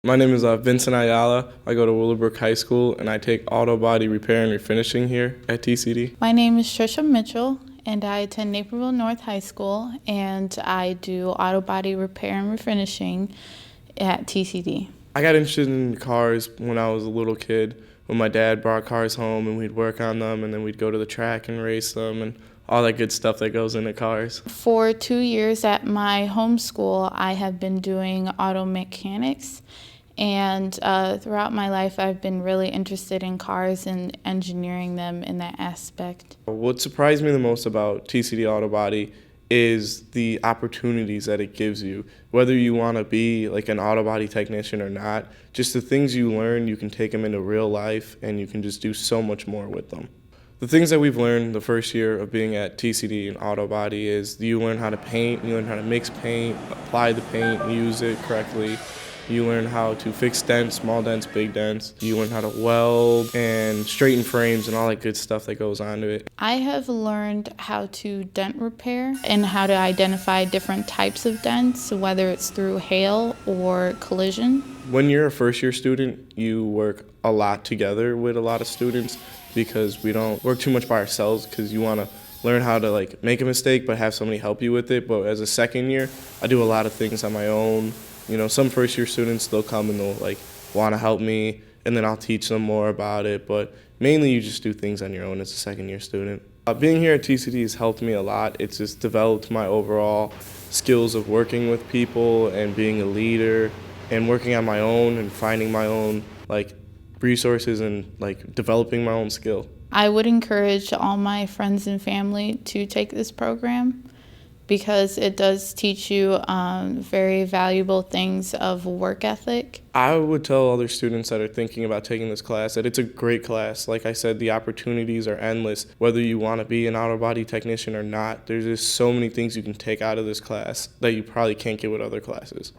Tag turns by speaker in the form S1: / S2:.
S1: My name is Vincent Ayala. I go to Willowbrook High School, and I take auto body repair and refinishing here at TCD.
S2: My name is Trisha Mitchell, and I attend Naperville North High School, and I do auto body repair and refinishing at TCD.
S1: I got interested in cars when I was a little kid, when my dad brought cars home and we'd work on them, and then we'd go to the track and race them and all that good stuff that goes into cars.
S2: For 2 years at my home school, I have been doing auto mechanics. And throughout my life, I've been really interested in cars and engineering them in that aspect.
S1: What surprised me the most about TCD Auto Body is the opportunities that it gives you. Whether you want to be like an auto body technician or not, just the things you learn, you can take them into real life and you can just do so much more with them. The things that we've learned the first year of being at TCD and Auto Body is you learn how to paint, you learn how to mix paint, apply the paint, use it correctly. You learn how to fix dents, small dents, big dents. You learn how to weld and straighten frames and all that good stuff that goes onto it.
S2: I have learned how to dent repair and how to identify different types of dents, whether it's through hail or collision.
S1: When you're a first year student, you work a lot together with a lot of students because we don't work too much by ourselves because you want to learn how to like make a mistake but have somebody help you with it. But as a second year, I do a lot of things on my own. You know, some first year students, they'll come and they'll like want to help me and then I'll teach them more about it. But mainly you just do things on your own as a second year student. Being here at TCD has helped me a lot. It's just developed my overall skills of working with people and being a leader and working on my own and finding my own like resources and like developing my own skill.
S2: I would encourage all my friends and family to take this program because it does teach you very valuable things of work ethic.
S1: I would tell other students that are thinking about taking this class that it's a great class. Like I said, the opportunities are endless. Whether you want to be an auto body technician or not, there's just so many things you can take out of this class that you probably can't get with other classes.